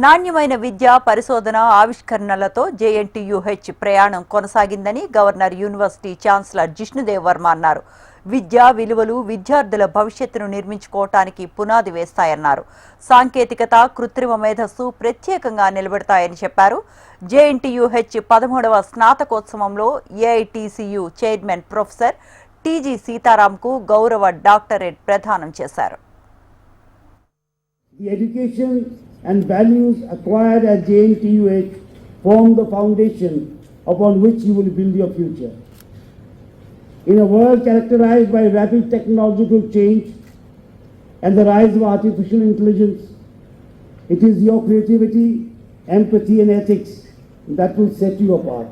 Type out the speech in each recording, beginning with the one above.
నాణ్యమైన విద్య పరిశోధన ఆవిష్కరణలతో జేఎన్టీయూహెచ్ ప్రయాణం కొనసాగిందని governor university chancellor Jishnudev Varma అన్నారు. విద్యా విలువలు విద్యార్థుల భవిష్యత్తును నిర్మించుకోవటానికి పునాది వేస్తాయన్నారు. సాంకేతికత, కృత్రిమ మేధస్సు ప్రత్యేకంగా నిలబెడతాయని చెప్పారు. జేఎన్టీయూహెచ్ 13వ స్నాతకోత్సవంలో ఏఐటీసీయూ చైర్మన్ ప్రొఫెసర్ టీజీ సీతారాంకు గౌరవ డాక్టరేట్ ప్రదానం చేశారు. The education and values acquired at JNTUH form the foundation upon which you will build your future. In a world characterized by rapid technological change and the rise of artificial intelligence, it is your creativity, empathy and ethics that will set you apart.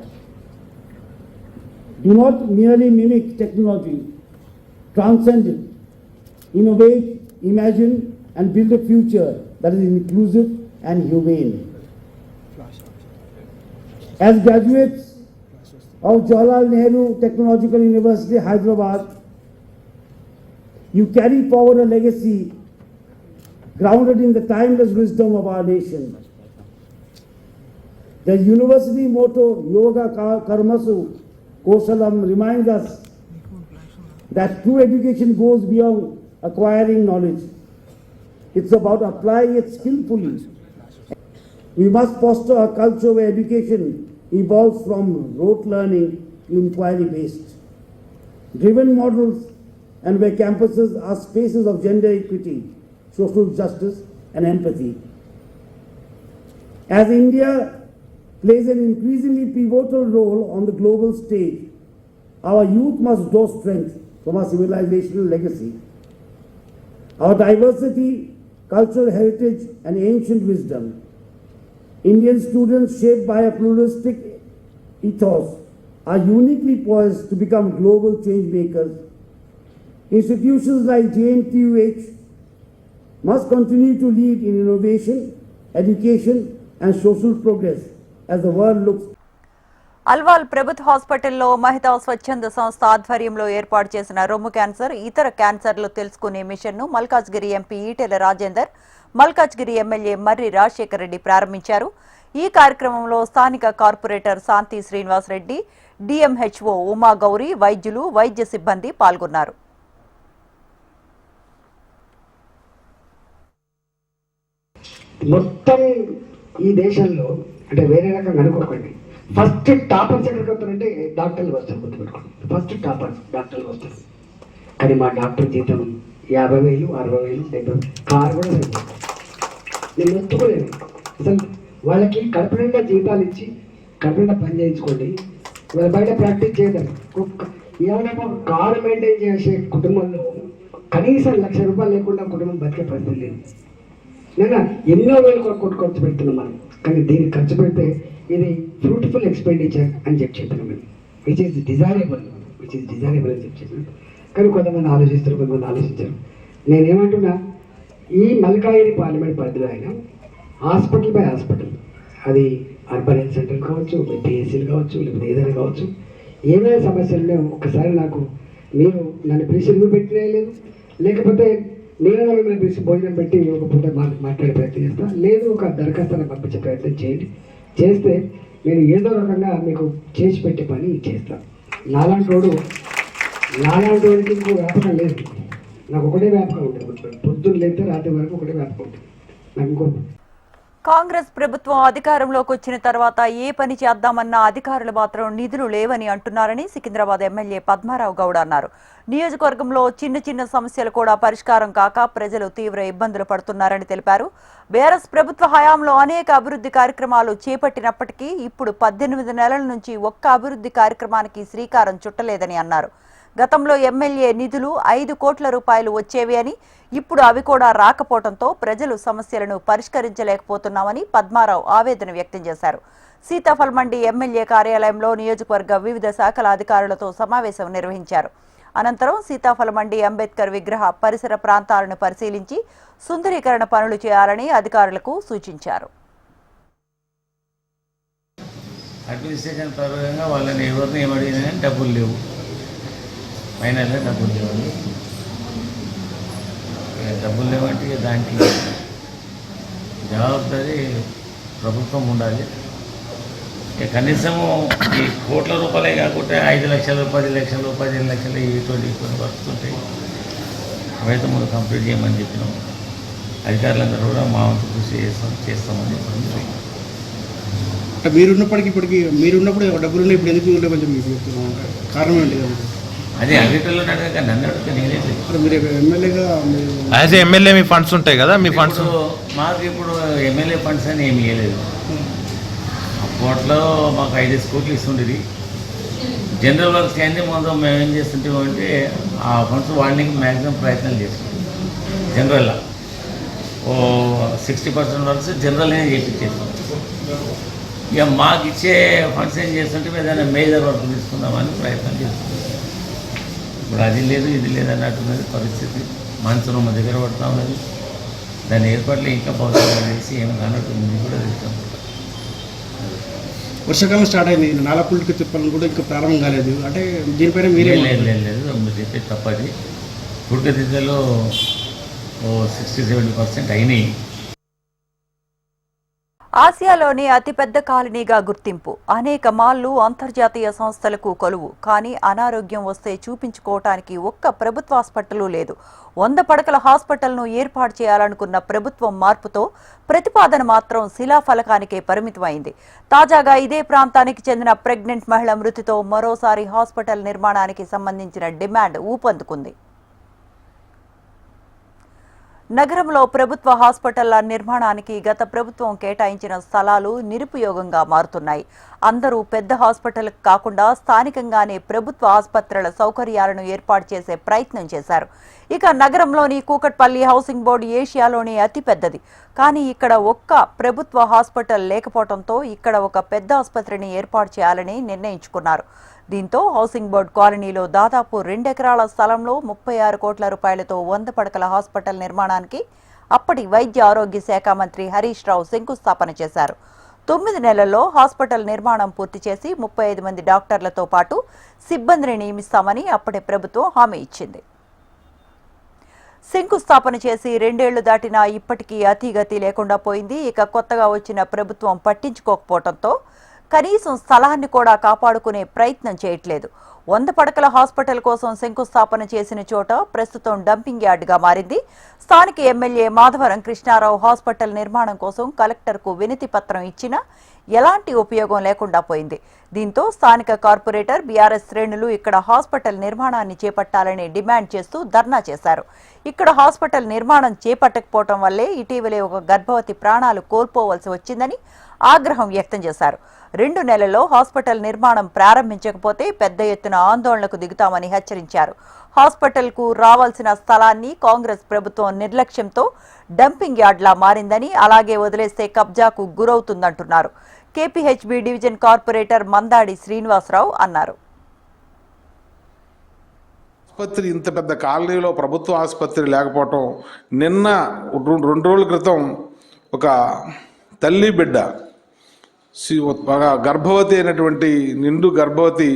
Do not merely mimic technology, transcend it, innovate, imagine and build a future that is inclusive and humane. As graduates of Jawaharlal Nehru Technological University, Hyderabad, you carry forward a legacy grounded in the timeless wisdom of our nation. The university motto, Yoga Karmasu Kosalam, reminds us that true education goes beyond acquiring knowledge. It's about applying it skillfully. We must foster a culture where education evolves from rote learning to inquiry-based, driven models, and where campuses are spaces of gender equity, social justice, and empathy. As India plays an increasingly pivotal role on the global stage, our youth must draw strength from our civilizational legacy. Our diversity, cultural heritage and ancient wisdom. Indian students shaped by a pluralistic ethos are uniquely poised to become global change makers. Institutions like JNTUH must continue to lead in innovation, education and social progress as the world looks. Alwal ప్రభుత్వ హాస్పిటల్లో మహితా స్వచ్ఛంద సంస్థ ఆధ్వర్యంలో ఏర్పాటు చేసిన రొమ్ము cancer, ఇతర క్యాన్సర్లు తెలుసుకునే మిషన్ను మల్కాజ్గిరి ఎంపీ ఈటెల రాజేందర్, మల్కాజ్గిరి ఎమ్మెల్యే మర్రి రాజశేఖర్ రెడ్డి ప్రారంభించారు. ఈ కార్యక్రమంలో స్థానిక కార్పొరేటర్ శాంతి శ్రీనివాస్ రెడ్డి, డిఎంహెచ్ఓ ఉమా గౌరి, వైద్యులు, వైద్య సిబ్బంది పాల్గొన్నారు. మొత్తం ఈ దేశంలో అంటే వేరే రకంగా అనుకోకండి, ఫస్ట్ టాపర్స్ ఎక్కడికి వస్తారంటే డాక్టర్లు వస్తారు. గుర్తుపెట్టుకోండి, ఫస్ట్ టాపర్స్ డాక్టర్లు వస్తారు. కానీ మా డాక్టర్ జీతం 50,000, 60,000, 70,000, కారు కూడా సరిపోతుంది. నేను ఎత్తుకోలేదు అసలు. వాళ్ళకి కడుపు నిండా జీతాలు ఇచ్చి కడుపు నిండా పని చేయించుకోండి, వాళ్ళ బయట ప్రాక్టీస్ చేయడం. ఏమైనా ఒక కారు మెయింటైన్ చేసే కుటుంబంలో కనీసం 1,00,000 రూపాయలు లేకుండా కుటుంబం బతికే పరిస్థితి లేదు. నేను ఎన్నో వేలు ఖర్చు పెడుతున్నాం మనం, కానీ దీనికి ఖర్చు పెడితే ఇది ఫ్రూట్ఫుల్ ఎక్స్పెండిచర్ అని చెప్పాను మేము, విచ్ ఈస్ డిజైరబుల్ అని చెప్పాను. కానీ కొంతమంది ఆలోచిస్తారు, కొంతమంది ఆలోచించారు. నేనేమంటున్నా, ఈ మల్కాజ్గిరి పార్లమెంట్ పరిధిలో అయినా హాస్పిటల్ బై హాస్పిటల్, అది అర్బన్ హెల్త్ సెంటర్ కావచ్చు, పిఎస్సీలు కావచ్చు, లేకపోతే ఏదైనా కావచ్చు, ఏమైనా సమస్యలు ఒక్కసారి మీరు నన్ను పిలిచి రివ్యూ పెట్టలేదు, లేకపోతే నేను మిమ్మల్ని పిలిచి భోజనం పెట్టి ఒక పూట మాట్లాడే ప్రయత్నం చేస్తాను, లేదు ఒక దరఖాస్తును పంపించే ప్రయత్నం చేయండి. చేస్తే నేను ఏదో రకంగా మీకు చేసి పెట్టే పని చేస్తాను. నాలాంటి వాడికి ఇంకో వ్యాపకం లేదు. నాకు ఒకటే వ్యాపకం ఉంటుంది, పొద్దున్న లేకపోతే రాత్రి వరకు ఒకటే వ్యాపకం ఉంటుంది నాకు. ఇంకో కాంగ్రెస్ ప్రభుత్వం అధికారంలోకి వచ్చిన తర్వాత ఏ పని చేద్దామన్నా అధికారులు మాత్రం నిధులు లేవని అంటున్నారని సికింద్రాబాద్ ఎమ్మెల్యే పద్మారావు గౌడ్ అన్నారు. నియోజకవర్గంలో చిన్న సమస్యలు కూడా పరిష్కారం కాక ప్రజలు తీవ్ర ఇబ్బందులు పడుతున్నారని తెలిపారు. బీఆర్ఎస్ ప్రభుత్వ హయాంలో అనేక అభివృద్ధి కార్యక్రమాలు చేపట్టినప్పటికీ ఇప్పుడు 18 నెలల నుంచి ఒక్క అభివృద్ధి కార్యక్రమానికి శ్రీకారం చుట్టలేదని అన్నారు. గతంలో ఎమ్మెల్యే నిధులు 5 కోట్ల రూపాయలు వచ్చేవి అని, ఇప్పుడు అవి కూడా రాకపోవడంతో ప్రజలు సమస్యలను పరిష్కరించలేకపోతున్నామని పద్మారావు ఆవేదన వ్యక్తం చేశారు. సీతాఫల్ మండి ఎమ్మెల్యే కార్యాలయంలో నియోజకవర్గ వివిధ శాఖల అధికారులతో సమావేశం నిర్వహించారు. అనంతరం సీతాఫల్ మండి అంబేద్కర్ విగ్రహ పరిసర ప్రాంతాలను పరిశీలించి సుందరీకరణ పనులు చేయాలని అధికారులకు సూచించారు. అడ్మినిస్ట్రేషన్ పరంగా వాళ్ళని ఎవరిని ఏమడిగినా డబ్బులు లేవు, ఫైనల్గా డబ్బులు లేవు. డబ్బులు లేవంటే దానికి జవాబుదారీ ప్రభుత్వం ఉండాలి. ఇక కనీసము ఈ కోట్ల రూపాయలే కాకుండా 5 లక్షలు 10 లక్షలు 15 లక్షలు ఇటువంటి వర్క్స్ ఉంటాయి. అవైతే మనం కంప్లీట్ చేయమని చెప్పినాం. అధికారులందరూ కూడా మా వంతు కృషి చేస్తామని చెప్పడం. అంటే మీరున్నప్పుడు డబ్బులు ఉన్నాయి, ఇప్పుడు ఎందుకు లేవని చెప్పి మీకు చెప్తున్నాం. కారణం ఏంటి? అదే అడిగేటోళ్ళని అడగక నన్ను అడిగితే నేనేది. మీరు ఎమ్మెల్యేగా యాజ్ ఎమ్మెల్యే మీ ఫండ్స్ ఉంటాయి కదా, మీ ఫండ్స్ మాకు ఇప్పుడు ఎమ్మెల్యే ఫండ్స్ అని ఏమి ఇవ్వలేదు. అప్పట్లో మాకు 5 కోట్లు ఇస్తుండేది. జనరల్ వర్క్స్ అన్నీ మొత్తం మేము ఏం చేస్తుంటామంటే ఆ ఫండ్స్ వాడడానికి మ్యాక్సిమం ప్రయత్నాలు చేస్తాం. జనరల్గా 60% వర్క్స్ జనరల్గానే చేపించేస్తాం. ఇక మాకు ఇచ్చే ఫండ్స్ ఏం చేస్తుంటే ఏదైనా మేజర్ వర్క్ తీసుకుందామని ప్రయత్నం చేస్తున్నాం. ఇప్పుడు అది లేదు ఇది లేదు అన్నట్టున్నది పరిస్థితి. మనసులో మా దగ్గర పడుతూ ఉన్నది. దాని ఏర్పాట్లు ఇంకా భవిష్యత్తు తెలిసి ఏం కానట్టు ఉంది కూడా తెలుస్తాం. వర్షాకాలం స్టార్ట్ అయింది, నాలపుల్లికి తిప్పాలని కూడా ఇంకా ప్రారంభం కాలేదు. అంటే దీనిపైన మీరే లేదు మీరు చెప్పేది తప్పది. పుడకదిద్దలో 60-70% అయినాయి. ఆసియాలోని అతిపెద్ద కాలనీగా గుర్తింపు, అనేక మాల్లు అంతర్జాతీయ సంస్థలకు కొలువు. కానీ అనారోగ్యం వస్తే చూపించుకోవటానికి ఒక్క ప్రభుత్వ హాస్పిటల్ లేదు. 100 పడకల హాస్పిటల్ను ఏర్పాటు చేయాలనుకున్న ప్రభుత్వం మార్పుతో ప్రతిపాదన మాత్రం శిలాఫలకానికే పరిమితమైంది. తాజాగా ఇదే ప్రాంతానికి చెందిన ప్రెగ్నెంట్ మహిళ మృతితో మరోసారి హాస్పిటల్ నిర్మాణానికి సంబంధించిన డిమాండ్ ఊపందుకుంది. నగరంలో ప్రభుత్వ హాస్పిటళ్ల నిర్మాణానికి గత ప్రభుత్వం కేటాయించిన స్థలాలు నిరుపయోగంగా మారుతున్నాయి. అందరూ పెద్ద హాస్పిటల్ కాకుండా స్థానికంగానే ప్రభుత్వ ఆసుపత్రుల సౌకర్యాలను ఏర్పాటు చేసే ప్రయత్నం చేశారు. ఇక నగరంలోని కూకట్పల్లి హౌసింగ్ బోర్డు ఏషియాలోనే అతిపెద్దది. కానీ ఇక్కడ ఒక్క ప్రభుత్వ హాస్పిటల్ లేకపోవడంతో ఇక్కడ ఒక పెద్ద ఆసుపత్రిని ఏర్పాటు చేయాలని నిర్ణయించుకున్నారు. దీంతో హౌసింగ్ బోర్డు కాలనీలో దాదాపు 2 ఎకరాల స్థలంలో 36 కోట్ల రూపాయలతో 100 పడకల హాస్పిటల్ నిర్మాణానికి అప్పటి వైద్య ఆరోగ్య శాఖ మంత్రి హరీష్ రావు శంకుస్థాపన చేశారు. 9 నెలల్లో హాస్పిటల్ నిర్మాణం పూర్తి చేసి 35 మంది డాక్టర్లతో పాటు సిబ్బందిని నియమిస్తామని అప్పటి ప్రభుత్వం హామీ ఇచ్చింది. శంకుస్థాపన చేసి 2 ఏళ్లు దాటినా ఇప్పటికీ అతిగతి లేకుండా పోయింది. ఇక కొత్తగా వచ్చిన ప్రభుత్వం పట్టించుకోకపోవడంతో కనీసం స్థలాన్ని కూడా కాపాడుకునే ప్రయత్నం చేయట్లేదు. 100 పడకల హాస్పిటల్ కోసం శంకుస్థాపన చేసిన చోట ప్రస్తుతం డంపింగ్ యార్డుగా మారింది. స్థానిక ఎమ్మెల్యే మాధవరం కృష్ణారావు హాస్పిటల్ నిర్మాణం కోసం కలెక్టర్కు వినతి పత్రం ఇచ్చినా ఎలాంటి ఉపయోగం లేకుండా పోయింది. దీంతో స్థానిక కార్పొరేటర్ బీఆర్ఎస్ శ్రేణులు ఇక్కడ హాస్పిటల్ నిర్మాణాన్ని చేపట్టాలని డిమాండ్ చేస్తూ ధర్నా చేశారు. ఇక్కడ హాస్పిటల్ నిర్మాణం చేపట్టకపోవడం వల్లే ఇటీవలే ఒక గర్భవతి ప్రాణాలు కోల్పోవలసి వచ్చిందని ఆగ్రహం వ్యక్తం చేశారు. 2 నెలల్లో హాస్పిటల్ నిర్మాణం ప్రారంభించకపోతే పెద్ద ఎత్తున ఆందోళనకు దిగుతామని హెచ్చరించారు. హాస్పిటల్కు రావాల్సిన స్థలాన్ని కాంగ్రెస్ ప్రభుత్వం నిర్లక్ష్యంతో డంపింగ్ యార్డ్లా మారిందని, అలాగే వదిలేస్తే కబ్జాకు గురవుతుందంటున్నారు. KPHB division corporator Mandadi Srinivasarao అన్నారు. ఆసుపత్రి ఇంత పెద్ద కాలనీలో ప్రభుత్వ ఆసుపత్రి లేకపోవటం, నిన్న 2 రోజుల క్రితం ఒక తల్లి బిడ్డ గర్భవతి అయినటువంటి నిండు గర్భవతి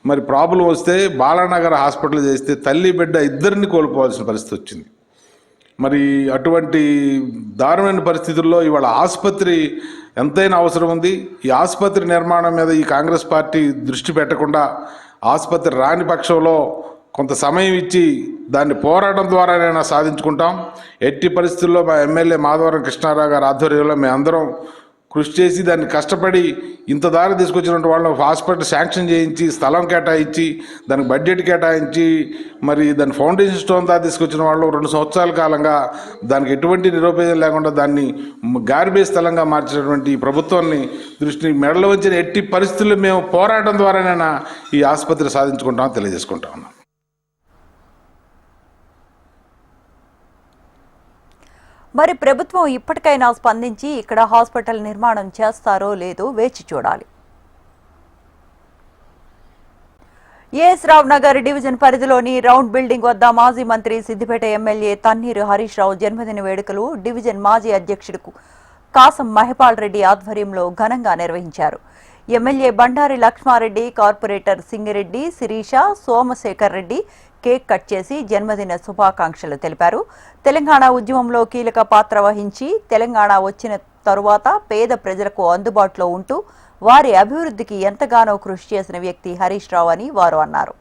మరి ప్రాబ్లం వస్తే బాలానగర్ హాస్పిటల్ చేస్తే తల్లి బిడ్డ ఇద్దరిని కోల్పోవాల్సిన పరిస్థితి వచ్చింది. మరి అటువంటి దారుణమైన పరిస్థితుల్లో ఇవాళ ఆసుపత్రి ఎంతైనా అవసరం ఉంది. ఈ ఆసుపత్రి నిర్మాణం మీద ఈ కాంగ్రెస్ పార్టీ దృష్టి పెట్టకుండా ఆసుపత్రి రాని పక్షంలో కొంత సమయం ఇచ్చి దాన్ని పోరాటం ద్వారానైనా సాధించుకుంటాం. ఎట్టి పరిస్థితుల్లో మా ఎమ్మెల్యే మాధవరం కృష్ణారావు గారి ఆధ్వర్యంలో మేమందరం కృషి చేసి దాన్ని కష్టపడి ఇంత దారి తీసుకొచ్చినటువంటి వాళ్ళని హాస్పిటల్ శాంక్షన్ చేయించి స్థలం కేటాయించి దానికి బడ్జెట్ కేటాయించి మరి దాని ఫౌండేషన్ స్టోన్ దాకా తీసుకొచ్చిన వాళ్ళు 2 సంవత్సరాల కాలంగా దానికి ఎటువంటి నిరూపేదం లేకుండా దాన్ని గార్బేజ్ స్థలంగా మార్చినటువంటి ఈ ప్రభుత్వాన్ని దృష్టిని మెడలో వచ్చిన ఎట్టి పరిస్థితుల్లో మేము పోరాటం ద్వారానైనా ఈ ఆసుపత్రి సాధించుకుంటామని తెలియజేసుకుంటా ఉన్నాం. మరి ప్రభుత్వం ఇప్పటికైనా స్పందించి ఇక్కడ హాస్పిటల్ నిర్మాణం చేస్తారో లేదో వేచి చూడాలి. ఏఎస్ రావు నగర్ డివిజన్ పరిధిలోని రౌండ్ బిల్డింగ్ వద్ద మాజీ మంత్రి సిద్దిపేట ఎమ్మెల్యే తన్నీరు హరీష్ రావు జన్మదిన వేడుకలు డివిజన్ మాజీ అధ్యక్షుడు కాసం మహిపాల్ రెడ్డి ఆధ్వర్యంలో ఘనంగా నిర్వహించారు. MLA Bandari Lakshma Reddy, corporator Singireddy, Sirisha, Somasekhar Reddy, cake cut చేసి జన్మదిన శుభాకాంక్షలు తెలిపారు. తెలంగాణ ఉద్యమంలో కీలక పాత్ర వహించి తెలంగాణ వచ్చిన తరువాత పేద ప్రజలకు అందుబాటులో ఉంటూ వారి అభివృద్ధికి ఎంతగానో కృషి చేసిన వ్యక్తి హరీష్ రావు అని వారు అన్నారు.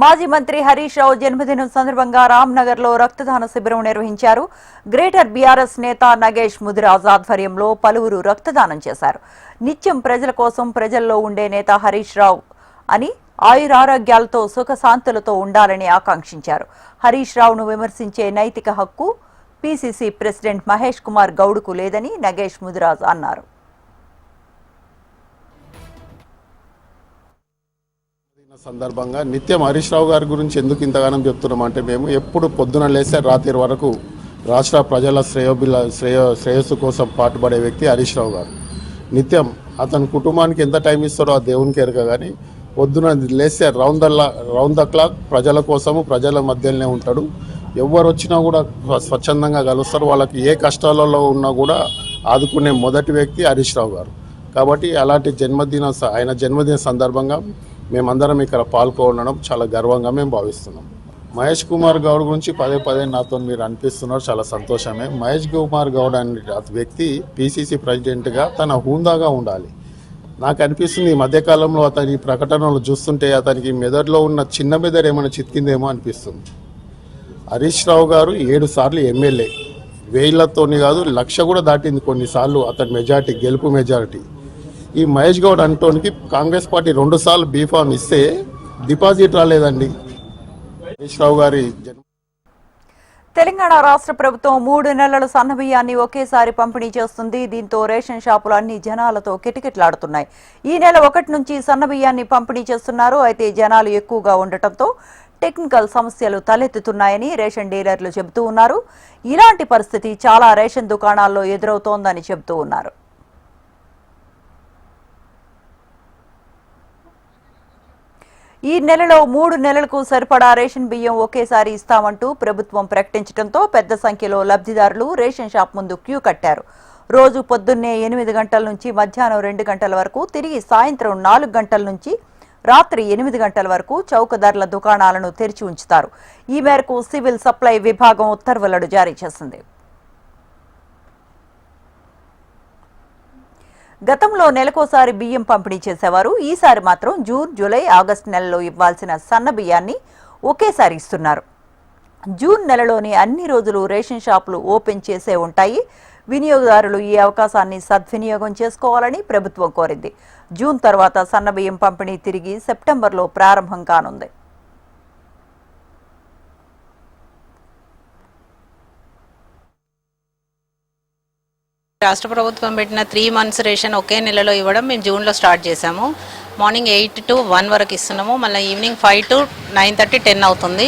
మాజీ మంత్రి హరీష్ రావు జన్మదినం సందర్భంగా రామ్నగర్లో రక్తదాన శిబిరం నిర్వహించారు. గ్రేటర్ బీఆర్ఎస్ నేత నగేష్ ముదిరాజ్ ఆధ్వర్యంలో పలువురు రక్తదానం చేశారు. నిత్యం ప్రజల కోసం ప్రజల్లో ఉండే నేత హరీష్ రావు అని ఆయురారోగ్యాలతో సుఖశాంతులతో ఉండాలని ఆకాంక్షించారు. హరీష్ రావును విమర్శించే నైతిక హక్కు పీసీసీ ప్రెసిడెంట్ మహేష్ కుమార్ గౌడ్కు లేదని నగేష్ ముదిరాజ్ అన్నారు. సందర్భంగా నిత్యం హరీష్ రావు గారి గురించి ఎందుకు ఇంతగానం చెప్తున్నామంటే, మేము ఎప్పుడు పొద్దున లేస్తే రాత్రి వరకు రాష్ట్ర ప్రజల శ్రేయస్సు కోసం పాటుపడే వ్యక్తి హరీష్ రావు గారు. నిత్యం అతని కుటుంబానికి ఎంత టైం ఇస్తాడో ఆ దేవునికి ఎరక, కానీ పొద్దున లేస్తే రౌండ్ ద క్లాక్ ప్రజల కోసము ప్రజల మధ్యలోనే ఉంటాడు. ఎవరు వచ్చినా కూడా స్వచ్ఛందంగా కలుస్తారు. వాళ్ళకి ఏ కష్టాలలో ఉన్నా కూడా ఆదుకునే మొదటి వ్యక్తి హరీష్ రావు గారు. కాబట్టి అలాంటి ఆయన జన్మదిన సందర్భంగా మేమందరం ఇక్కడ పాల్గొనడం చాలా గర్వంగా మేము భావిస్తున్నాం. మహేష్ కుమార్ గౌడ్ గురించి పదే నాతో మీరు అనిపిస్తున్నారు, చాలా సంతోషమే. మహేష్ కుమార్ గౌడ్ అనే వ్యక్తి పీసీసీ ప్రెసిడెంట్గా తన హూందాగా ఉండాలి. నాకు అనిపిస్తుంది ఈ మధ్యకాలంలో అతని ప్రకటనలు చూస్తుంటే అతనికి మెదడులో ఉన్న చిన్న మెదడు ఏమైనా చితికిందేమో అనిపిస్తుంది. హరీష్ రావు గారు 7 సార్లు ఎమ్మెల్యే, 1000తోని కాదు 1,00,000 కూడా దాటింది కొన్నిసార్లు అతని గెలుపు మెజారిటీ. ఈ మహేష్ గౌడ్ అంటోనికి కాంగ్రెస్ పార్టీ 2 సార్లు బీఫామ్ ఇస్తే డిపాజిట్ రాలేదండి. హరీష్ రావు గారి తెలంగాణ రాష్ట్ర ప్రభుత్వం 3 నెలల సన్నబియ్యాన్ని ఒకేసారి పంపిణీ చేస్తుంది. దీంతో రేషన్ షాపులు అన్ని జనాలతో కిటకిటలాడుతున్నాయి. ఈ నెల 1 నుంచి సన్నబియ్యాన్ని పంపిణీ చేస్తున్నారు. అయితే జనాలు ఎక్కువగా ఉండటంతో టెక్నికల్ సమస్యలు తలెత్తుతున్నాయని రేషన్ డీలర్లు చెబుతూ ఉన్నారు. ఇలాంటి పరిస్థితి చాలా రేషన్ దుకాణాల్లో ఎదురవుతోందని చెబుతూ ఉన్నారు. ఈ నెలలో 3 నెలలకు సరిపడా రేషన్ బియ్యం ఒకేసారి ఇస్తామంటూ ప్రభుత్వం ప్రకటించడంతో పెద్ద సంఖ్యలో లబ్ధిదారులు రేషన్ షాప్ ముందు క్యూ కట్టారు. రోజు పొద్దున్నే 8 గంటల నుంచి మధ్యాహ్నం 2 గంటల వరకు, తిరిగి సాయంత్రం 4 గంటల నుంచి రాత్రి 8 గంటల వరకు చౌకధరల దుకాణాలను తెరిచి ఉంచుతారు. ఈ మేరకు సివిల్ సప్లై విభాగం ఉత్తర్వులను జారీ చేసింది. గతంలో నెలకోసారి బియ్యం పంపిణీ చేసేవారు. ఈసారి మాత్రం జూన్, జూలై, ఆగస్టు నెలలో ఇవ్వాల్సిన సన్న బియ్యాన్ని ఒకేసారి ఇస్తున్నారు. జూన్ నెలలోని అన్ని రోజులు రేషన్ షాపులు ఓపెన్ చేసే ఉంటాయి. వినియోగదారులు ఈ అవకాశాన్ని సద్వినియోగం చేసుకోవాలని ప్రభుత్వం కోరింది. జూన్ తర్వాత సన్న బియ్యం పంపిణీ తిరిగి సెప్టెంబర్లో ప్రారంభం కానుంది. రాష్ట్ర ప్రభుత్వం పెట్టిన 3 months రేషన్ ఒకే నెలలో ఇవ్వడం మేము జూన్లో స్టార్ట్ చేసాము. మార్నింగ్ 8 to 1 వరకు ఇస్తున్నాము. మళ్ళీ ఈవినింగ్ 5 to 9:30, 10 అవుతుంది.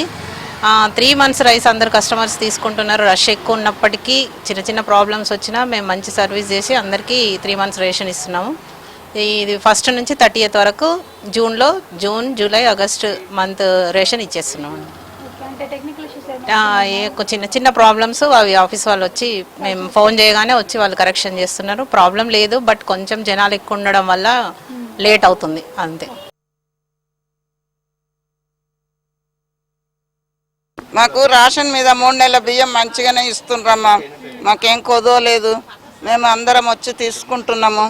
3 months రైస్ అందరు కస్టమర్స్ తీసుకుంటున్నారు. రష్ ఎక్కువ ఉన్నప్పటికీ చిన్న ప్రాబ్లమ్స్ వచ్చినా మేము మంచి సర్వీస్ చేసి అందరికీ 3 months రేషన్ ఇస్తున్నాము. ఇది 1st నుంచి 30th వరకు జూన్లో June, July, August month ration ఇచ్చేస్తున్నాము. చిన్న ప్రాబ్లమ్స్ అవి ఆఫీస్ వాళ్ళు వచ్చి మేము ఫోన్ చేయగానే వచ్చి వాళ్ళు కరెక్షన్ చేస్తున్నారు. ప్రాబ్లం లేదు, బట్ కొంచెం జనాలు ఎక్కువ ఉండడం వల్ల లేట్ అవుతుంది అంతే. మాకు రేషన్ మీద 3 నెలల బియ్యం మంచిగానే ఇస్తుండ్రమ్మా, మాకేం కొదవలేదు. మేము అందరం వచ్చి తీసుకుంటున్నాము.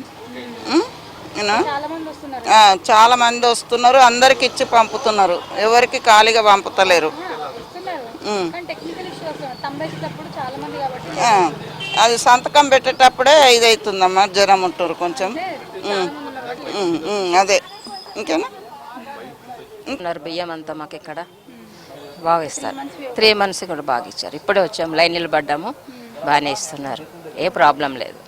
చాలా మంది వస్తున్నారు, అందరికి ఇచ్చి పంపుతున్నారు, ఎవరికి ఖాళీగా పంపుతలేరు. అది సంతకం పెట్టేటప్పుడే ఇదవుతుందమ్మా, జ్వరం ఉంటారు కొంచెం. అదే ఇంకేనా బియ్యం అంతా మాకు ఇక్కడ బాగా ఇస్తారు. 3 months కూడా బాగా ఇచ్చారు. ఇప్పుడే వచ్చాము, లైన్ నిలబడ్డాము, బాగానే ఇస్తున్నారు. ఏ ప్రాబ్లం లేదు.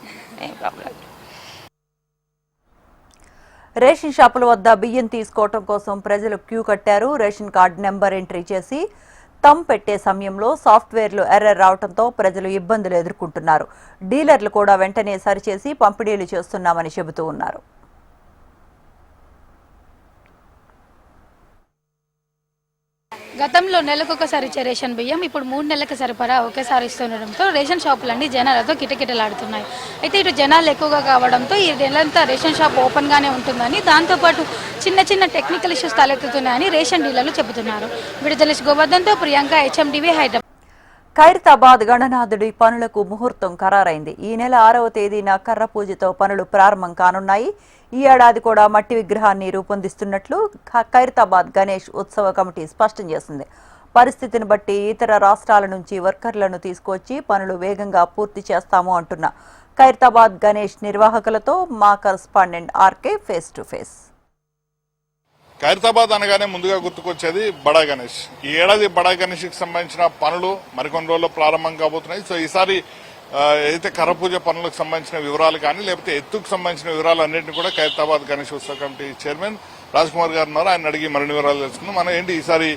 రేషన్ షాపుల వద్ద బియ్యం తీసుకోవడం కోసం ప్రజలు క్యూ కట్టారు. రేషన్ కార్డు నెంబర్ ఎంట్రీ చేసి థంబ్ పెట్టే సమయంలో సాఫ్ట్వేర్లు ఎర్రర్ రావడంతో ప్రజలు ఇబ్బందులు ఎదుర్కొంటున్నారు. డీలర్లు కూడా వెంటనే సరిచేసి పంపిణీలు చేస్తున్నామని చెబుతూ ఉన్నారు. గతంలో నెలకొకసారి ఇచ్చే రేషన్ బియ్యం ఇప్పుడు 3 నెలలకు సరిపడా ఒకేసారి ఇస్తుండడంతో రేషన్ షాపులన్నీ జనాలతో కిటకిటలాడుతున్నాయి. అయితే ఇటు జనాలు ఎక్కువగా కావడంతో ఈ నెలంతా రేషన్ షాప్ ఓపెన్గానే ఉంటుందని, దాంతోపాటు చిన్న చిన్న టెక్నికల్ ఇష్యూస్ తలెత్తుతున్నాయని రేషన్ డీలర్లు చెబుతున్నారు. విడుదల గోవర్ధన్తో ప్రియాంక, HMTV, హైదరాబాద్. ఖైరతాబాద్ గణనాథుడి పనులకు ముహూర్తం ఖరారైంది. ఈ నెల 6వ తేదీన కర్ర పూజతో పనులు ప్రారంభం కానున్నాయి. ఈ ఏడాది కూడా మట్టి విగ్రహాన్ని రూపొందిస్తున్నట్లు ఖైరతాబాద్ గణేష్ ఉత్సవ కమిటీ స్పష్టం చేసింది. పరిస్థితిని బట్టి ఇతర రాష్ట్రాల నుంచి వర్కర్లను తీసుకొచ్చి పనులు వేగంగా పూర్తి చేస్తాము అంటున్న ఖైరతాబాద్ గణేష్ నిర్వాహకులతో మా correspondent RK face to face. Khairatabad అనగానే ముందుగా గుర్తుకొచ్చేది బడా గణేష్. ఈ ఏడాది బడా గణేష్కి సంబంధించిన పనులు మరికొన్ని రోజుల్లో ప్రారంభం కాబోతున్నాయి. సో ఈసారి ఏదైతే కర్ర పూజ పనులకు సంబంధించిన వివరాలు కానీ లేకపోతే ఎత్తుకు సంబంధించిన వివరాలు అన్నింటినీ కూడా ఖైరతాబాద్ గణేష్ ఉత్సవ కమిటీ చైర్మన్ రాజ్ కుమార్ గారు ఉన్నారు. ఆయన అడిగి మరిన్ని వివరాలు తెలుసుకుందాం. మనం ఏంటి ఈసారి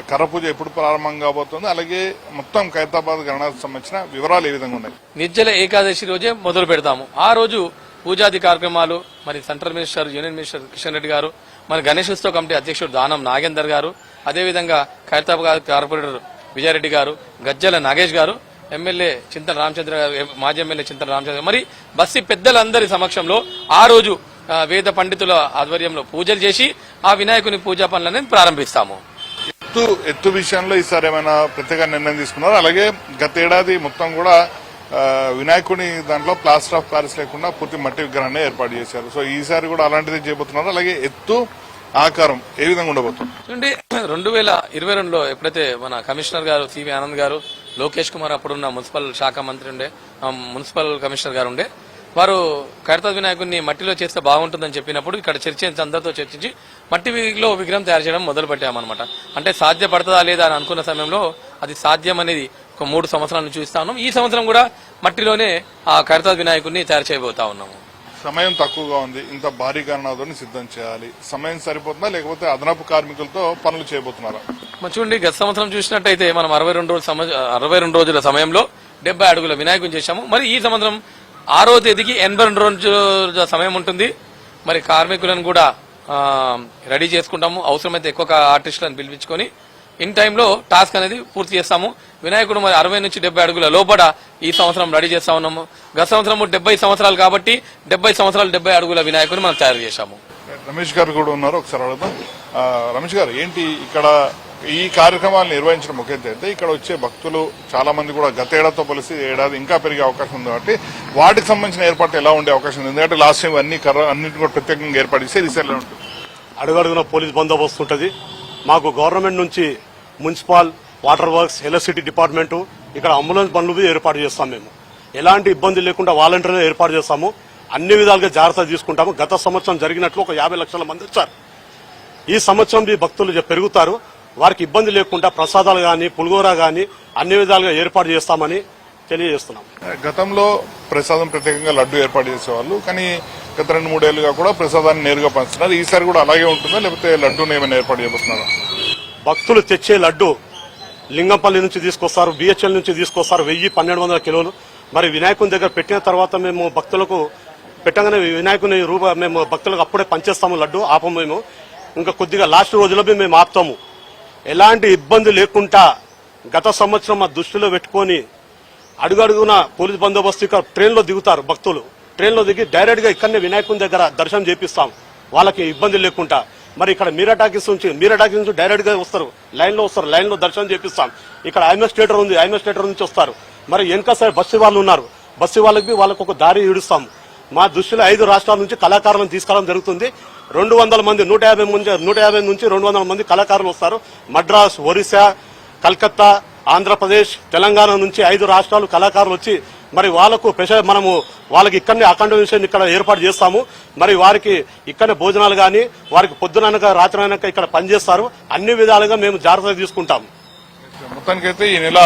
కర్ర పూజ ఎప్పుడు ప్రారంభం కాబోతుంది, అలాగే మొత్తం ఖైరతాబాద్ గణనాథ్ సంబంధించిన వివరాలు ఏ విధంగా ఉన్నాయి? నిర్జల ఏకాదశి రోజే మొదలు పెడతాము. ఆ రోజు పూజాది కార్యక్రమాలు మరి central minister, union minister Kishan Reddy గారు, మరి గణేష్ ఉత్సవ కమిటీ అధ్యక్షుడు దానం నాగేందర్ గారు, అదేవిధంగా ఖైరతాబాద్ కార్పొరేటర్ విజయారెడ్డి గారు, గజ్జల నాగేష్ గారు, ఎమ్మెల్యే చింతన రామచంద్ర గారు, మాజీ ఎమ్మెల్యే చింతన రామచంద్ర, మరి బస్సి పెద్దలందరి సమక్షంలో ఆ రోజు వేద పండితుల ఆధ్వర్యంలో పూజలు చేసి ఆ వినాయకుని పూజా పనులను ప్రారంభిస్తాము. ఎత్తు విషయంలో ఈసారి ఏమైనా ప్రత్యేక నిర్ణయం తీసుకున్నారు? అలాగే గత ఏడాది మొత్తం కూడా వినాయకుని దాంట్లో ప్లాస్టర్ ఆఫ్ ప్యారిస్ లేకుండా పూర్తి మట్టి విగ్రహాన్ని ఏర్పాటు చేశారు. సో ఈసారి కూడా అలాంటిది చేయబోతున్నారు. అలాగే ఎత్తు ఆకారం ఏ విధంగా ఉండబోతుంది? చూడండి, 2022లో ఎప్పుడైతే మన కమిషనర్ గారు సివి ఆనంద్ గారు, లోకేష్ కుమార్ అప్పుడున్న మున్సిపల్ శాఖ మంత్రి ఉండే, మున్సిపల్ కమిషనర్ గారు ఉండే, వారు ఖైరతాబాద్ వినాయకుడిని మట్టిలో చేస్తే బాగుంటుందని చెప్పినప్పుడు ఇక్కడ చర్చించి అందరితో చర్చించి మట్టిలో విగ్రహం తయారు చేయడం మొదలు పెట్టామన్నమాట. అంటే సాధ్యపడుతుందా లేదా అని అనుకున్న సమయంలో అది సాధ్యం అనేది ఒక 3 సంవత్సరాల నుంచి చూస్తా ఉన్నాం. ఈ సంవత్సరం కూడా మట్టిలోనే ఆ ఖైరతాబాద్ వినాయకుడిని తయారు చేయబోతా ఉన్నాము. సమయం తక్కువగా ఉంది, ఇంత భారీ గణనాథుని సిద్ధం చేయాలి, సమయం సరిపోతుందా లేకపోతే అదనపు కార్మికులతో పనులు చేయబోతున్నారా? చూడండి, గత సంవత్సరం చూసినట్టయితే మనం 62 రోజుల సమయంలో 70 అడుగుల వినాయకుని చేశాము. మరి ఈ సంవత్సరం 6వ తేదీకి 82 రోజుల సమయం ఉంటుంది. మరి కార్మికులను కూడా రెడీ చేసుకుంటాము. అవసరమైతే ఎక్కువ ఆర్టిస్టులను పిలిపించుకొని ఇన్ టైంలో టాస్క్ అనేది పూర్తి చేస్తాము. వినాయకుడు మరి 60 నుంచి 70 అడుగుల లోపల ఈ సంవత్సరం రెడీ చేస్తా ఉన్నాము. గత సంవత్సరం 70 సంవత్సరాలు కాబట్టి 70 సంవత్సరాలు 70 అడుగుల వినాయకుడిని మనం తయారు చేశాము. రమేష్ గారు కూడా ఉన్నారు, ఒకసారి అడుగుదాం. రమేష్ గారు, ఏంటి ఇక్కడ ఈ కార్యక్రమాలు నిర్వహించడం ఒక అయితే ఇక్కడ వచ్చే భక్తులు చాలా మంది కూడా గత ఏడాదితో పోలిసి ఏడాది ఇంకా పెరిగే అవకాశం ఉంది కాబట్టి వాటికి సంబంధించిన ఏర్పాటు ఎలా ఉండే అవకాశం ఉంది? ఎందుకంటే లాస్ట్ టైం అన్నింటి కూడా ప్రత్యేకంగా ఏర్పాటు చేస్తే రీసెంట్ ఉంటుంది. అడుగడుగున పోలీస్ బందోబస్తు ఉంటుంది. మాకు గవర్నమెంట్ నుంచి municipal, water works, electricity department, ఇక్కడ అంబులెన్స్ బండ్లు ఏర్పాటు చేస్తాం. మేము ఎలాంటి ఇబ్బంది లేకుండా వాలంటీర్లు ఏర్పాటు చేస్తాము. అన్ని విధాలుగా జాగ్రత్త తీసుకుంటాము. గత సంవత్సరం జరిగినట్లు ఒక 50 లక్షల మంది వచ్చారు. ఈ సంవత్సరం ఈ భక్తులు పెరుగుతారు. వారికి ఇబ్బంది లేకుండా ప్రసాదాలు గాని, పులిగోర గాని అన్ని విధాలుగా ఏర్పాటు చేస్తామని తెలియజేస్తున్నాం. గతంలో ప్రసాదం ప్రత్యేకంగా లడ్డు ఏర్పాటు చేసేవాళ్ళు, కానీ గత 2-3 ఏళ్లుగా కూడా ప్రసాదాన్ని నేరుగా పంచుతున్నారు. ఈసారి కూడా అలాగే ఉంటుందా లేకపోతే లడ్డూని ఏమైనా ఏర్పాటు చేయబోతున్నారా? భక్తులు తెచ్చే లడ్డు లింగంపల్లి నుంచి తీసుకొస్తారు, బిహెచ్ఎల్ నుంచి తీసుకొస్తారు, 1000-1200 కిలోలు. మరి వినాయకుని దగ్గర పెట్టిన తర్వాత మేము భక్తులకు పెట్టగానే వినాయకుని మేము భక్తులకు అప్పుడే పంచేస్తాము. లడ్డు ఆపము మేము, ఇంకా కొద్దిగా లాస్ట్ రోజులో మేము ఆపుతాము. ఎలాంటి ఇబ్బంది లేకుండా గత సంవత్సరం మా దృష్టిలో పెట్టుకుని అడుగడుగున పోలీస్ బందోబస్తు ఇక్కడ ట్రైన్లో దిగుతారు భక్తులు. ట్రైన్లో దిగి డైరెక్ట్ గా ఇక్కడనే వినాయకుని దగ్గర దర్శనం చేపిస్తాం వాళ్ళకి ఇబ్బంది లేకుండా. మరి ఇక్కడ మీరా టాకీస్ నుంచి డైరెక్ట్ గా వస్తారు, లైన్ లో దర్శనం చేపిస్తాం. ఇక్కడ ఐఎంఎస్ థియేటర్ ఉంది, ఐఎంఎస్ థియేటర్ నుంచి వస్తారు. మరి వెనక సైడ్ బస్సు వాళ్ళు ఉన్నారు, బస్సు వాళ్ళకి ఒక దారి ఇడుస్తాం. మా దృష్టిలో 5 రాష్ట్రాల నుంచి కళాకారులను తీసుకురావడం జరుగుతుంది. 200 మంది 150 నుంచి 200 మంది కళాకారులు వస్తారు. మద్రాస్, ఒరిస్సా, కలకత్తా, ఆంధ్రప్రదేశ్, తెలంగాణ నుంచి 5 రాష్ట్రాలు కళాకారులు వచ్చి మరి వాళ్ళకి ఇక్కడనే అకామిడేషన్ ఇక్కడ ఏర్పాటు చేస్తాము. మరి వారికి ఇక్కడనే భోజనాలు గాని, వారికి పొద్దుననక రాత్రి అనక ఇక్కడ పనిచేస్తారు. అన్ని విధాలుగా మేము జాగ్రత్త తీసుకుంటాము. మొత్తానికైతే ఈ నెల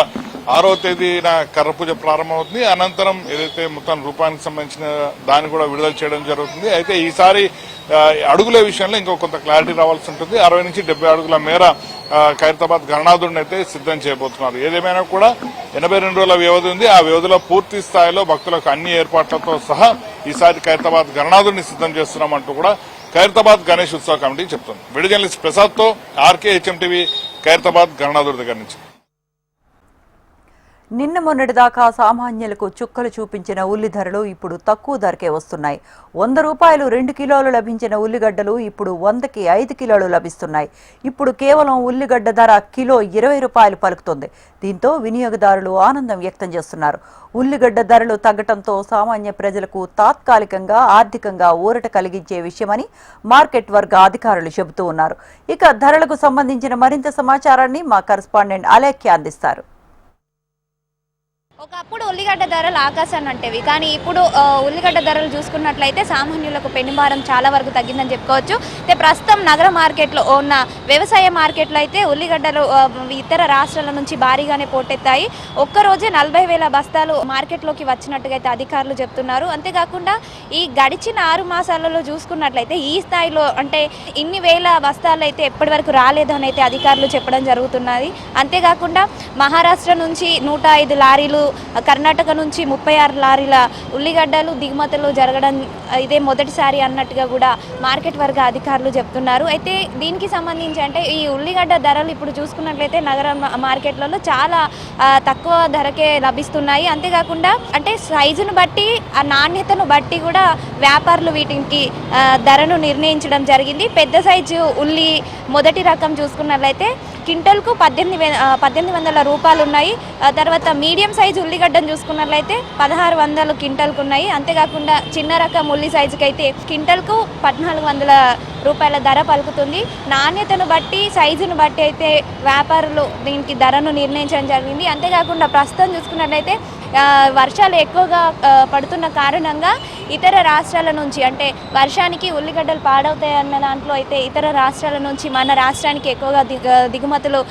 6వ తేదీన కర్ర పూజ ప్రారంభమవుతుంది. అనంతరం ఏదైతే మొత్తం రూపానికి సంబంధించిన దాన్ని కూడా విడుదల చేయడం జరుగుతుంది. అయితే ఈసారి అడుగుల విషయంలో ఇంకో కొంత క్లారిటీ రావాల్సి ఉంటుంది. 60 నుంచి 70 అడుగుల మేర ఖైరతాబాద్ గణనాథుడిని అయితే సిద్ధం చేయబోతున్నారు. ఏదేమైనా కూడా 82 రోజుల వ్యవధి ఉంది. ఆ వ్యవధిలో పూర్తి స్థాయిలో భక్తులకు అన్ని ఏర్పాట్లతో సహా ఈసారి ఖైరతాబాద్ గణనాథుడిని సిద్ధం చేస్తున్నామంటూ కూడా ఖైరతాబాద్ గణేష్ ఉత్సవ కమిటీ చెప్తుంది. వీడియో జర్నలిస్ట్ ప్రసాద్ తో ఆర్కే, HMTV, ఖైరతాబాద్ గణనాథుడి దగ్గర నుంచి. నిన్న మొన్నటిదాకా సామాన్యులకు చుక్కలు చూపించిన ఉల్లి ధరలు ఇప్పుడు తక్కువ ధరకే వస్తున్నాయి. 100 రూపాయలు 2 కిలోలు లభించిన ఉల్లిగడ్డలు ఇప్పుడు 100కి 5 కిలోలు లభిస్తున్నాయి. ఇప్పుడు కేవలం ఉల్లిగడ్డ ధర కిలో 20 రూపాయలు పలుకుతుంది. దీంతో వినియోగదారులు ఆనందం వ్యక్తం చేస్తున్నారు. ఉల్లిగడ్డ ధరలు తగ్గడంతో సామాన్య ప్రజలకు తాత్కాలికంగా ఆర్థికంగా ఊరట కలిగించే విషయమని మార్కెట్ వర్గ అధికారులు చెబుతూ ఉన్నారు. ఇక ధరలకు సంబంధించిన మరింత సమాచారాన్ని మా కరెస్పాండెంట్ అలేఖ్య అందిస్తారు. ఒకప్పుడు ఉల్లిగడ్డ ధరలు ఆకాశాన్ని అంటేవి, కానీ ఇప్పుడు ఉల్లిగడ్డ ధరలు చూసుకున్నట్లయితే సామాన్యులకు పెనుభారం చాలా వరకు తగ్గిందని చెప్పుకోవచ్చు. అయితే ప్రస్తుతం నగర మార్కెట్లో ఉన్న వ్యవసాయ మార్కెట్లో అయితే ఉల్లిగడ్డలు ఇతర రాష్ట్రాల నుంచి భారీగానే పోటెత్తాయి. ఒక్కరోజే 40,000 బస్తాలు మార్కెట్లోకి వచ్చినట్టుగా అయితే అధికారులు చెప్తున్నారు. అంతేకాకుండా ఈ గడిచిన 6 మాసాలలో చూసుకున్నట్లయితే ఈ స్థాయిలో అంటే ఇన్ని వేల బస్తాలు అయితే ఎప్పటి వరకు రాలేదని అయితే అధికారులు చెప్పడం జరుగుతున్నది. అంతేకాకుండా మహారాష్ట్ర నుంచి 105 లారీలు, కర్ణాటక నుంచి 36 లారీల ఉల్లిగడ్డలు దిగుమతులు జరగడం ఇదే మొదటిసారి అన్నట్టుగా కూడా మార్కెట్ వర్గ అధికారులు చెప్తున్నారు. అయితే దీనికి సంబంధించి అంటే ఈ ఉల్లిగడ్డ ధరలు ఇప్పుడు చూసుకున్నట్లయితే నగర మార్కెట్లలో చాలా తక్కువ ధరకే లభిస్తున్నాయి. అంతేకాకుండా అంటే సైజును బట్టి ఆ నాణ్యతను బట్టి కూడా వ్యాపారులు వీటికి ధరను నిర్ణయించడం జరిగింది. పెద్ద సైజు ఉల్లి మొదటి రకం చూసుకున్నట్లయితే క్వింటల్కు 1800 రూపాయలు ఉన్నాయి. తర్వాత మీడియం సైజు ఉల్లిగడ్డను చూసుకున్నట్లయితే 1600 క్వింటల్కు ఉన్నాయి. అంతేకాకుండా చిన్న రకం ఉల్లి సైజుకి అయితే క్వింటల్కు 1400 రూపాయల ధర పలుకుతుంది. నాణ్యతను బట్టి సైజును బట్టి అయితే వ్యాపారులు దీనికి ధరను నిర్ణయించడం జరిగింది. అంతేకాకుండా ప్రస్తుతం చూసుకున్నట్లయితే వర్షాలు ఎక్కువగా పడుతున్న కారణంగా ఇతర రాష్ట్రాల నుంచి అంటే వర్షానికి ఉల్లిగడ్డలు పాడవుతాయన్న దాంట్లో అయితే ఇతర రాష్ట్రాల నుంచి మన రాష్ట్రానికి ఎక్కువగా దిగుమతులు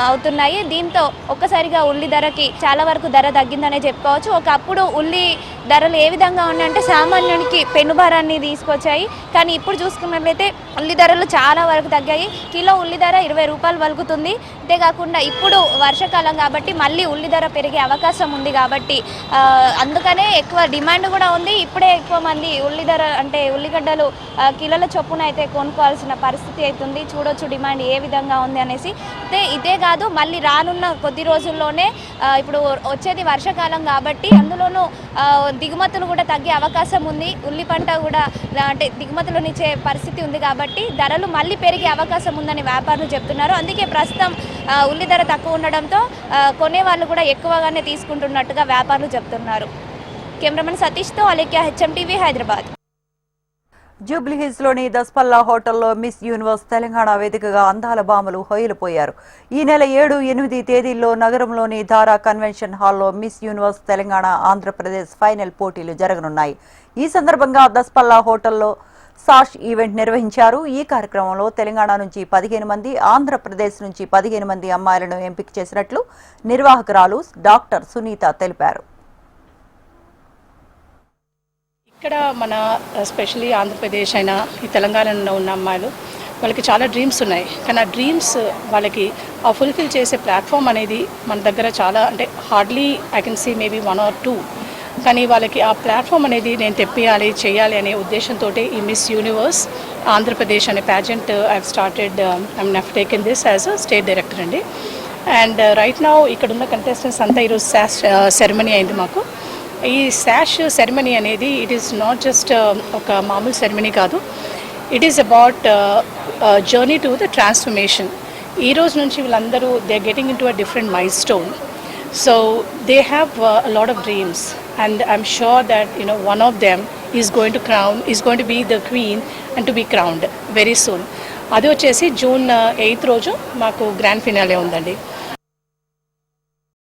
అవుతున్నాయి. దీంతో ఒక్కసారిగా ఉల్లి ధరకి చాలా వరకు ధర తగ్గిందనే చెప్పుకోవచ్చు. ఒకప్పుడు ఉల్లి ధరలు ఏ విధంగా ఉన్నాయంటే సామాన్యునికి పెనుభారాన్ని తీసుకొచ్చాయి. కానీ ఇప్పుడు చూసుకున్నట్లయితే ఉల్లి ధరలు చాలా వరకు తగ్గాయి. కిలో ఉల్లి ధర 20 రూపాయలు పలుకుతుంది. అంతేకాకుండా ఇప్పుడు వర్షాకాలం కాబట్టి మళ్ళీ ఉల్లి ధర పెరిగే అవకాశం ఉంది కాబట్టి అందుకనే ఎక్కువ డిమాండ్ కూడా ఉంది. ఇప్పుడే ఎక్కువ మంది ఉల్లి ధర అంటే ఉల్లిగడ్డలు కిలోల చొప్పున అయితే కొనుక్కోవాల్సిన పరిస్థితి అవుతుంది. చూడొచ్చు డిమాండ్ ఏ విధంగా ఉంది అనేసి. అయితే ఇదే కాదు మళ్ళీ రానున్న కొద్ది రోజుల్లోనే ఇప్పుడు వచ్చేది వర్షాకాలం కాబట్టి అందులోనూ దిగుమతులు కూడా తగ్గే అవకాశం ఉంది. ఉల్లి పంట కూడా అంటే దిగుమతులనిచ్చే పరిస్థితి ఉంది కాబట్టి ధరలు మళ్ళీ పెరిగే అవకాశం ఉందని వ్యాపారులు చెప్తున్నారు. అందుకే ప్రస్తుతం ఉల్లి ధర తక్కువ ఉండడంతో కొనేవాళ్ళు కూడా ఎక్కువగానే తీసుకుంటున్నట్టుగా వ్యాపారులు చెప్తున్నారు. కెమెరామెన్ సతీష్తో అలేఖ్య, HMTV, హైదరాబాద్. జూబ్లీహిల్స్లోని దస్పల్లా హోటల్లో మిస్ యూనివర్స్ తెలంగాణ వేదికగా అందాల భామలు హొయిలిపోయారు. ఈ నెల 7, 8 తేదీల్లో నగరంలోని ధారా కన్వెన్షన్ హాల్లో miss universe Telangana Andhra Pradesh final పోటీలు జరగనున్నాయి. ఈ సందర్భంగా దస్పల్లా హోటల్లో సాష్ ఈవెంట్ నిర్వహించారు. ఈ కార్యక్రమంలో తెలంగాణ నుంచి 15 మంది, ఆంధ్రప్రదేశ్ నుంచి 15 మంది అమ్మాయిలను ఎంపిక చేసినట్లు నిర్వాహకురాలు డాక్టర్ సునీత తెలిపారు. ఇక్కడ మన ఎస్పెషలీ ఆంధ్రప్రదేశ్ అయినా ఈ తెలంగాణలో ఉన్న అమ్మాయిలు వాళ్ళకి చాలా డ్రీమ్స్ ఉన్నాయి. కానీ ఆ డ్రీమ్స్ వాళ్ళకి ఫుల్ఫిల్ చేసే ప్లాట్ఫామ్ అనేది మన దగ్గర చాలా అంటే hardly I can see maybe 1 or 2. కానీ వాళ్ళకి ఆ ప్లాట్ఫామ్ అనేది నేను తెప్పియాలి చేయాలి అనే ఉద్దేశంతో ఈ మిస్ యూనివర్స్ ఆంధ్రప్రదేశ్ అనే pageant I started I taken this as a state director అండి. అండ్ రైట్ నౌ ఇక్కడ ఉన్న కంటెస్టెంట్స్ అంతా ఈరోజు శాష్ సెరమనీ అయింది మాకు. ఈ శాష్ సెరమనీ అనేది ఇట్ ఈస్ నాట్ జస్ట్ ఒక మామూలు సెరమనీ కాదు. It is about journey to the transformation. ఈ రోజు నుంచి వీళ్ళందరూ they are getting in to a different milestone. So they have a lot of dreams and I'm sure that one of them is going to be the queen and to be crowned very soon. అది వచ్చేసి June 8th రోజు మాకు grand finale ఉందండి.